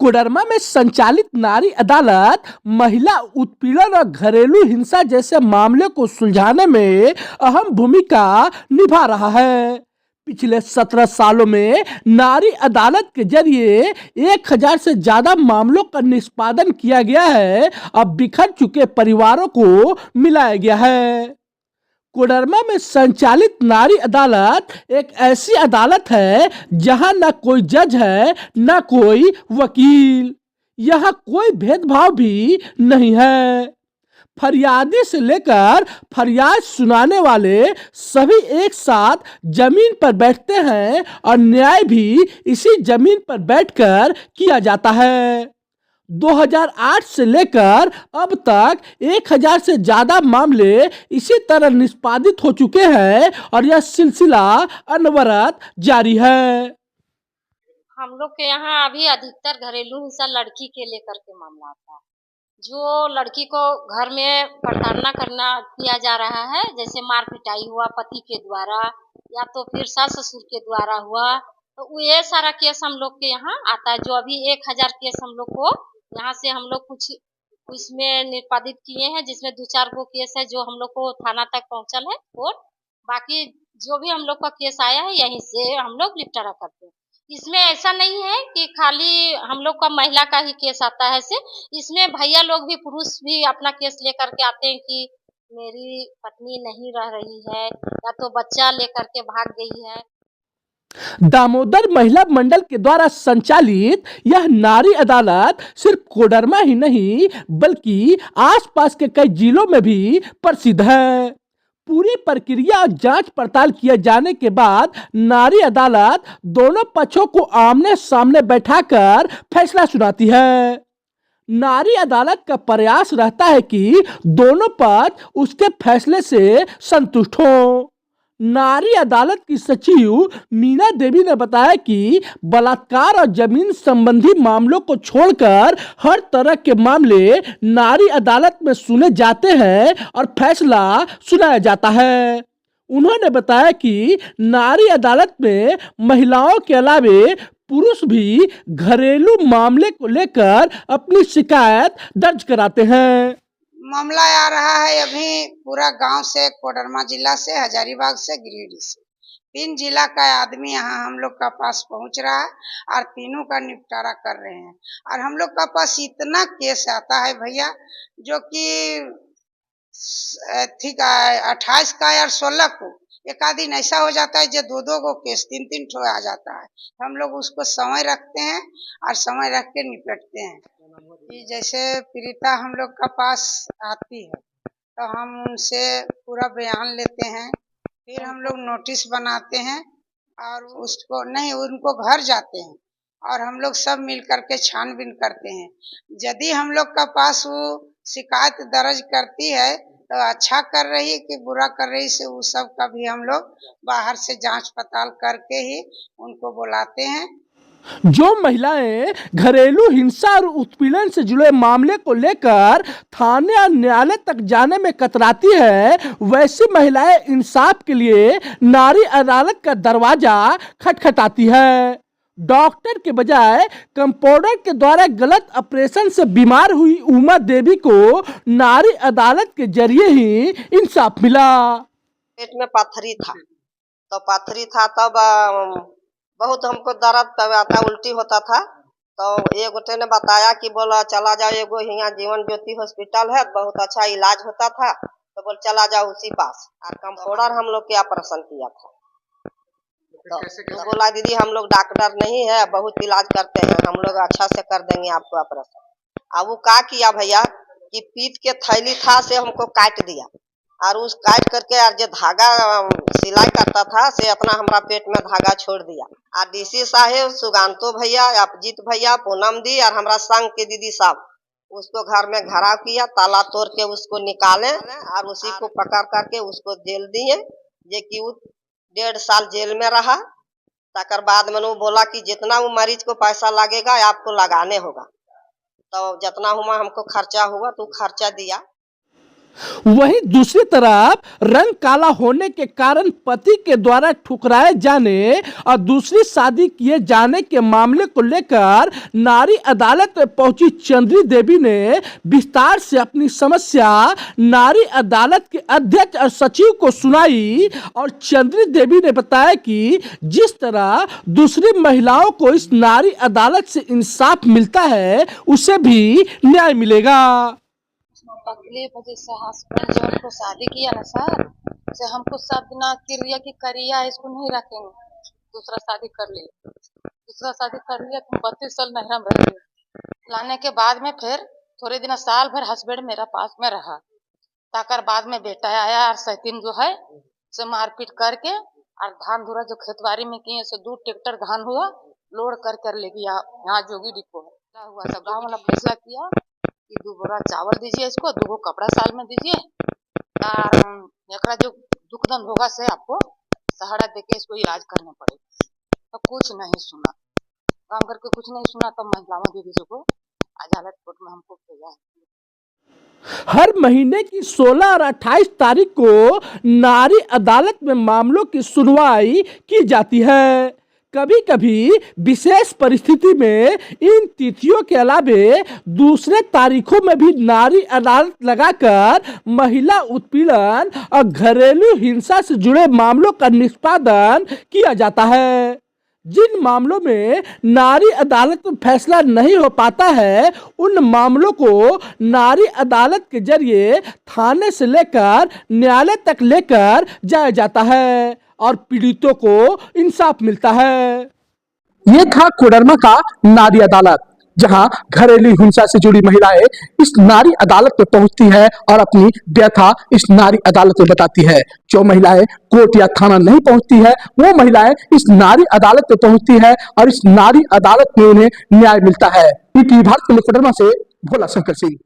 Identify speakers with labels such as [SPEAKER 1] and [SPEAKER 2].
[SPEAKER 1] कोडरमा में संचालित नारी अदालत महिला उत्पीड़न और घरेलू हिंसा जैसे मामले को सुलझाने में अहम भूमिका निभा रहा है। पिछले 17 सालों में नारी अदालत के जरिए 1000 से ज्यादा मामलों का निष्पादन किया गया है। अब बिखर चुके परिवारों को मिलाया गया है। कोडरमा में संचालित नारी अदालत एक ऐसी अदालत है जहां न कोई जज है न कोई वकील। यहाँ कोई भेदभाव भी नहीं है। फरियादी से लेकर फरियाद सुनाने वाले सभी एक साथ जमीन पर बैठते हैं और न्याय भी इसी जमीन पर बैठकर किया जाता है। 2008 से लेकर अब तक 1000 से ज्यादा मामले इसी तरह निष्पादित हो चुके हैं और यह सिलसिला अनवरत जारी है।
[SPEAKER 2] हम लोग के यहाँ अभी अधिकतर घरेलू हिंसा लड़की के लेकर के मामला आता है। जो लड़की को घर में प्रताड़ना करना किया जा रहा है, जैसे मार पिटाई हुआ पति के द्वारा या तो फिर सास ससुर के द्वारा हुआ, तो ये सारा केस हम लोग के यहाँ आता है। जो अभी 1000 केस हम लोग को यहाँ से हम लोग कुछ इसमें निष्पादित किए हैं, जिसमें 2-4 गो केस है जो हम लोग को थाना तक पहुँचल है कोर्ट। बाकी जो भी हम लोग का केस आया है यहीं से हम लोग निपटारा करते हैं। इसमें ऐसा नहीं है कि खाली हम लोग का महिला का ही केस आता है से इसमें भैया लोग भी पुरुष भी अपना केस लेकर के आते हैं कि मेरी पत्नी नहीं रह रही है या तो बच्चा लेकर के भाग गई है।
[SPEAKER 1] दामोदर महिला मंडल के द्वारा संचालित यह नारी अदालत सिर्फ कोडरमा ही नहीं बल्कि आसपास के कई जिलों में भी प्रसिद्ध है। पूरी प्रक्रिया और जांच पड़ताल किए जाने के बाद नारी अदालत दोनों पक्षों को आमने सामने बैठाकर फैसला सुनाती है। नारी अदालत का प्रयास रहता है कि दोनों पक्ष उसके फैसले से संतुष्ट हों। नारी अदालत की सचिव मीना देवी ने बताया कि बलात्कार और जमीन संबंधी मामलों को छोड़कर हर तरह के मामले नारी अदालत में सुने जाते हैं और फैसला सुनाया जाता है। उन्होंने बताया कि नारी अदालत में महिलाओं के अलावे पुरुष भी घरेलू मामले को लेकर अपनी शिकायत दर्ज कराते हैं।
[SPEAKER 3] मामला आ रहा है अभी पूरा गांव से, कोडरमा जिला से, हजारीबाग से, गिरिडीह से 3 जिला का आदमी यहाँ हम लोग का पास पहुँच रहा है और तीनों का निपटारा कर रहे हैं। और हम लोग का पास इतना केस आता है भैया जो कि ठीक है 28 का या 16 को एक आध दिन ऐसा हो जाता है जो 2-2 गो केस 3-3 ठो आ जाता है। हम लोग उसको समय रखते हैं और समय रख के निपटते हैं। कि जैसे पीड़िता हम लोग का पास आती है तो हम उनसे पूरा बयान लेते हैं, फिर हम लोग नोटिस बनाते हैं और उसको नहीं उनको घर जाते हैं और हम लोग सब मिल करके छानबीन करते हैं। यदि हम लोग का पास वो शिकायत दर्ज करती है तो अच्छा कर रही है कि बुरा कर रही से वो सब का भी हम लोग बाहर से जांच पड़ताल करके ही उनको बुलाते हैं।
[SPEAKER 1] जो महिलाएं घरेलू हिंसा और उत्पीड़न से जुड़े मामले को लेकर थाने और न्यायालय तक जाने में कतराती है, वैसी महिलाएं इंसाफ के लिए नारी अदालत का दरवाजा खटखटाती है। डॉक्टर के बजाय कंपाउंडर के द्वारा गलत ऑपरेशन से बीमार हुई उमा देवी को नारी अदालत के जरिए ही इंसाफ मिला।
[SPEAKER 4] पेट में पाथरी था, तो पाथरी था तब बहुत हमको दर्द आता, उल्टी होता था। तो एक गोटे ने बताया कि बोला चला जाओ एगो यहाँ जीवन ज्योति हॉस्पिटल है, बहुत अच्छा इलाज होता था, तो बोल चला जाओ उसी पास। और कंपाउंडर हम लोग के ऑपरेशन किया था। तो बोला दीदी हम लोग डॉक्टर नहीं है, बहुत इलाज करते हैं, हम लोग अच्छा से कर देंगे आपको ऑपरेशन। अब वो क्या किया भैया कि पीत के थैली था से हमको काट दिया और उस काट करके और जो धागा सिलाई करता था से अपना हमारा पेट में धागा छोड़ दिया। और डीसी साहेब, सुगांतो भैया, अपजीत भैया, पूनम दी और हमारा संघ के दीदी साहब उसको घर में घेराव किया, ताला तोड़ के उसको निकाले और उसी को पकड़ करके उसको जेल दिए, जे कि 1.5 साल जेल में रहा। तकर बाद में वो बोला कि जितना वो मरीज को पैसा लगेगा आपको लगाने होगा। तो जितना हुआ हमको खर्चा हुआ तो खर्चा दिया।
[SPEAKER 1] वहीं दूसरी तरफ रंग काला होने के कारण पति के द्वारा ठुकराए जाने और दूसरी शादी किए जाने के मामले को लेकर नारी अदालत में पहुंची चंद्री देवी ने विस्तार से अपनी समस्या नारी अदालत के अध्यक्ष और सचिव को सुनाई। और चंद्री देवी ने बताया कि जिस तरह दूसरी महिलाओं को इस नारी अदालत से इंसाफ मिलता है उसे भी न्याय मिलेगा।
[SPEAKER 2] तकलीफ जैसे हस्बैंड जो हमको शादी किया ना सर, से हमको सब ना क्रिया की करिया इसको नहीं रखेंगे, दूसरा शादी कर लिया तुम 32 साल नहीं हम रहे। लाने के बाद में फिर थोड़े दिन साल भर हस्बैंड मेरा पास में रहा, ताकर बाद में बेटा आया और सैतीन जो है से मारपीट करके और धान धुरा जो खेतवारी में किए से 2 ट्रैक्टर धान हुआ लोड कर ले गया यहाँ जोगी डिपो है। क्या हुआ सब गाँव वाला फैसला किया कि 2 बोरा चावल दीजिए, इसको 2 कपड़ा साल में दीजिए और एकरा जो दुख दम होगा से आपको सहारा देके इसको इलाज करने पड़ेगा। तो कुछ नहीं सुना, काम करके कुछ नहीं सुना, तब महिलाओं दीदी को अदालत कोर्ट में हमको भेजा।
[SPEAKER 1] हर महीने की 16 और 28 तारीख को नारी अदालत में मामलों की सुनवाई की जाती है। कभी कभी विशेष परिस्थिति में इन तिथियों के अलावे दूसरे तारीखों में भी नारी अदालत लगाकर महिला उत्पीड़न और घरेलू हिंसा से जुड़े मामलों का निष्पादन किया जाता है। जिन मामलों में नारी अदालत में फैसला नहीं हो पाता है उन मामलों को नारी अदालत के जरिए थाने से लेकर न्यायालय तक लेकर जाया जाता है और पीड़ितों को इंसाफ मिलता है। ये था कोडरमा का नारी अदालत, जहां घरेलू हिंसा से जुड़ी महिलाएं इस नारी अदालत में पहुंचती है और अपनी व्यथा इस नारी अदालत में बताती है। जो महिलाएं कोर्ट या थाना नहीं पहुंचती है वो महिलाएं इस नारी अदालत में पहुंचती है और इस नारी अदालत में उन्हें न्याय मिलता है। ईटीवी भारत के कोडरमा से भोला शंकर सिंह।